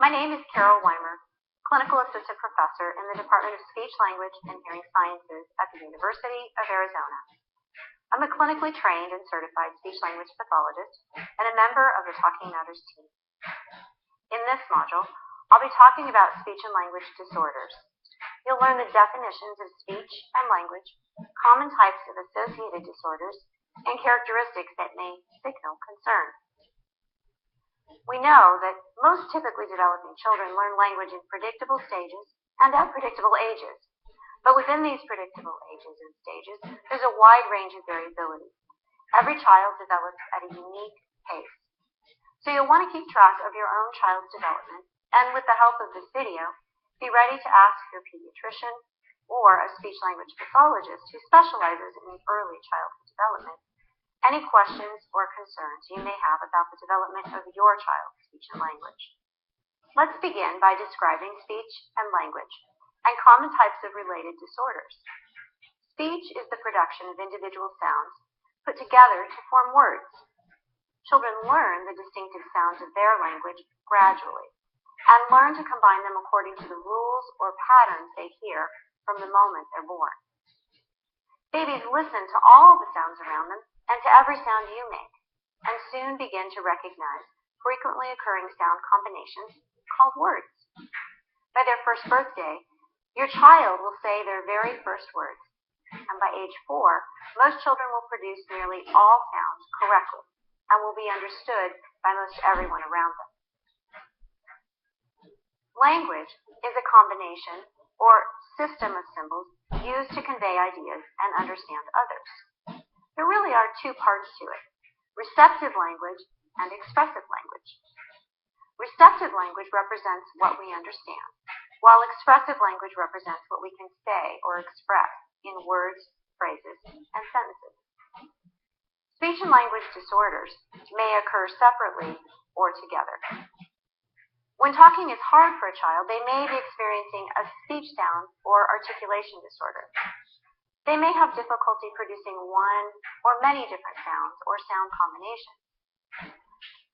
My name is Carol Weimer, Clinical Assistant Professor in the Department of Speech, Language, and Hearing Sciences at the University of Arizona. I'm a clinically trained and certified speech-language pathologist and a member of the Talking Matters team. In this module, I'll be talking about speech and language disorders. You'll learn the definitions of speech and language, common types of associated disorders, and characteristics that may signal concern. We know that most typically developing children learn language in predictable stages and at predictable ages. But within these predictable ages and stages, there's a wide range of variability. Every child develops at a unique pace. So you'll want to keep track of your own child's development, and with the help of this video, be ready to ask your pediatrician or a speech-language pathologist who specializes in early childhood development any questions or concerns you may have about the development of your child's speech and language. Let's begin by describing speech and language and common types of related disorders. Speech is the production of individual sounds put together to form words. Children learn the distinctive sounds of their language gradually and learn to combine them according to the rules or patterns they hear from the moment they're born. Babies listen to all the sounds around them and to every sound you make, and soon begin to recognize frequently occurring sound combinations called words. By their first birthday, your child will say their very first words, and by age 4, most children will produce nearly all sounds correctly and will be understood by most everyone around them. Language is a combination or system of symbols used to convey ideas and understand others. There really are two parts to it: receptive language and expressive language. Receptive language represents what we understand, while expressive language represents what we can say or express in words, phrases, and sentences. Speech and language disorders may occur separately or together. When talking is hard for a child, they may be experiencing a speech sound or articulation disorder. They may have difficulty producing one or many different sounds or sound combinations.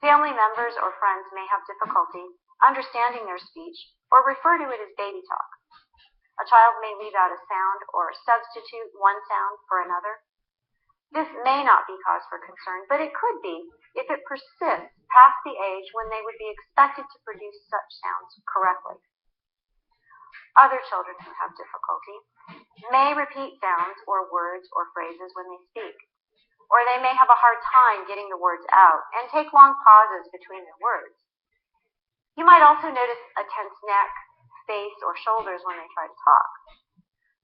Family members or friends may have difficulty understanding their speech or refer to it as baby talk. A child may leave out a sound or substitute one sound for another. This may not be cause for concern, but it could be if it persists past the age when they would be expected to produce such sounds correctly. Other children who have difficulty may repeat sounds or words or phrases when they speak, or they may have a hard time getting the words out and take long pauses between their words. You might also notice a tense neck, face, or shoulders when they try to talk.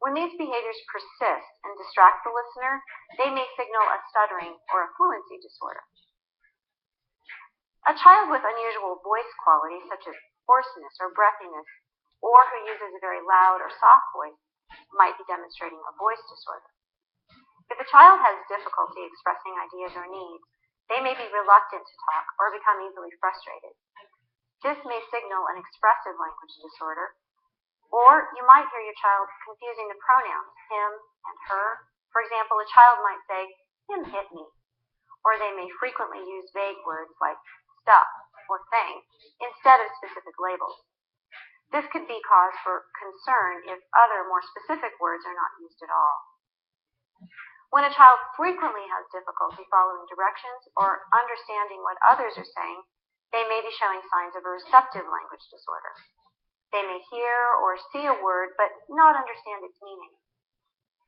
When these behaviors persist and distract the listener, they may signal a stuttering or a fluency disorder. A child with unusual voice qualities such as hoarseness or breathiness, or who uses a very loud or soft voice, might be demonstrating a voice disorder. If a child has difficulty expressing ideas or needs, they may be reluctant to talk or become easily frustrated. This may signal an expressive language disorder, or you might hear your child confusing the pronouns him and her. For example, a child might say, "Him hit me," or they may frequently use vague words like stuff or thing instead of specific labels. This could be cause for concern if other, more specific words are not used at all. When a child frequently has difficulty following directions or understanding what others are saying, they may be showing signs of a receptive language disorder. They may hear or see a word but not understand its meaning.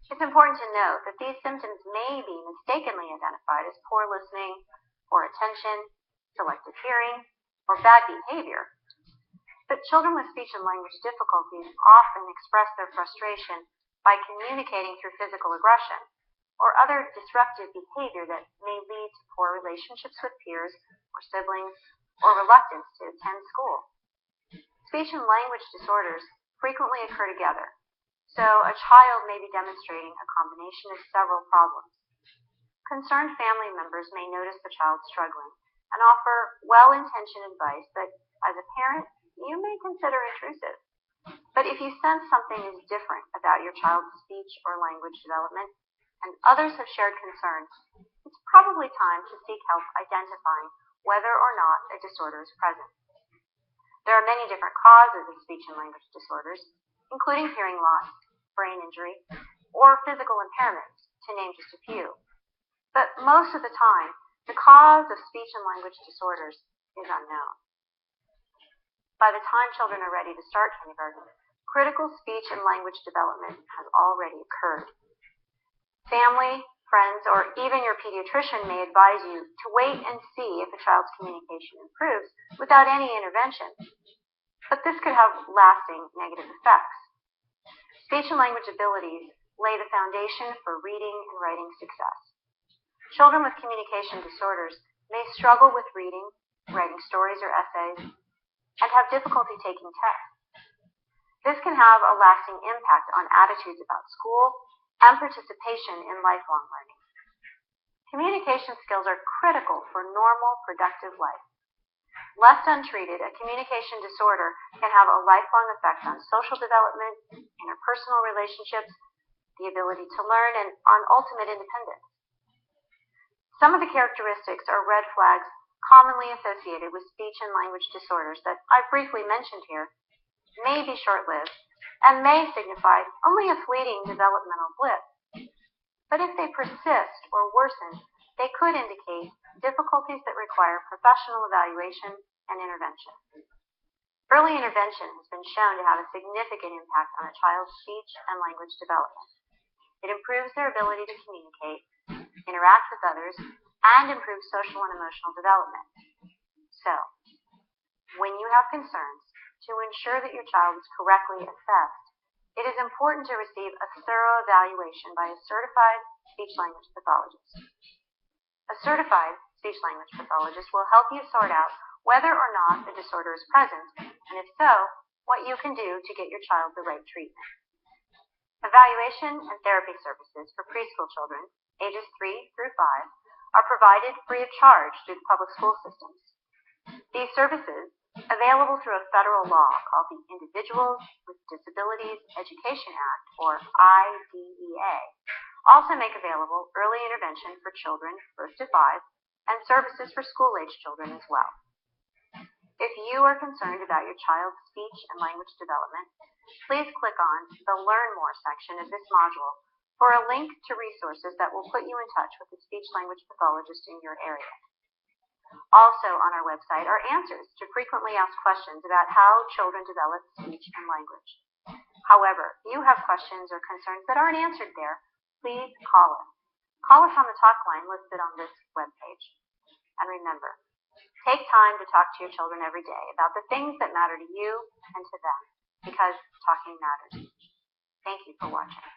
It's important to note that these symptoms may be mistakenly identified as poor listening, poor attention, selective hearing, or bad behavior. But children with speech and language difficulties often express their frustration by communicating through physical aggression or other disruptive behavior that may lead to poor relationships with peers or siblings or reluctance to attend school. Speech and language disorders frequently occur together, so a child may be demonstrating a combination of several problems. Concerned family members may notice the child struggling and offer well-intentioned advice that, as a parent, you may consider intrusive. But if you sense something is different about your child's speech or language development, and others have shared concerns, it's probably time to seek help identifying whether or not a disorder is present. There are many different causes of speech and language disorders, including hearing loss, brain injury, or physical impairments, to name just a few. But most of the time, the cause of speech and language disorders is unknown. By the time children are ready to start kindergarten, critical speech and language development has already occurred. Family, friends, or even your pediatrician may advise you to wait and see if a child's communication improves without any intervention. But this could have lasting negative effects. Speech and language abilities lay the foundation for reading and writing success. Children with communication disorders may struggle with reading, writing stories or essays, and have difficulty taking tests. This can have a lasting impact on attitudes about school and participation in lifelong learning. Communication skills are critical for normal, productive life. Left untreated, a communication disorder can have a lifelong effect on social development, interpersonal relationships, the ability to learn, and on ultimate independence. Some of the characteristics or red flags commonly associated with speech and language disorders that I've briefly mentioned here may be short-lived and may signify only a fleeting developmental blip. But if they persist or worsen, they could indicate difficulties that require professional evaluation and intervention. Early intervention has been shown to have a significant impact on a child's speech and language development. It improves their ability to communicate, interact with others, and improves social and emotional development. So, when you have concerns, to ensure that your child is correctly assessed, it is important to receive a thorough evaluation by a certified speech-language pathologist. A certified speech-language pathologist will help you sort out whether or not the disorder is present, and if so, what you can do to get your child the right treatment. Evaluation and therapy services for preschool children, ages 3 through 5, are provided free of charge through the public school systems. These services, available through a federal law called the Individuals with Disabilities Education Act, or IDEA, also make available early intervention for children birth to 5 and services for school-age children as well. If you are concerned about your child's speech and language development, please click on the Learn More section of this module for a link to resources that will put you in touch with a speech-language pathologist in your area. Also on our website are answers to frequently asked questions about how children develop speech and language. However, if you have questions or concerns that aren't answered there, please call us. Call us on the talk line listed on this webpage. And remember, take time to talk to your children every day about the things that matter to you and to them, because talking matters. Thank you for watching.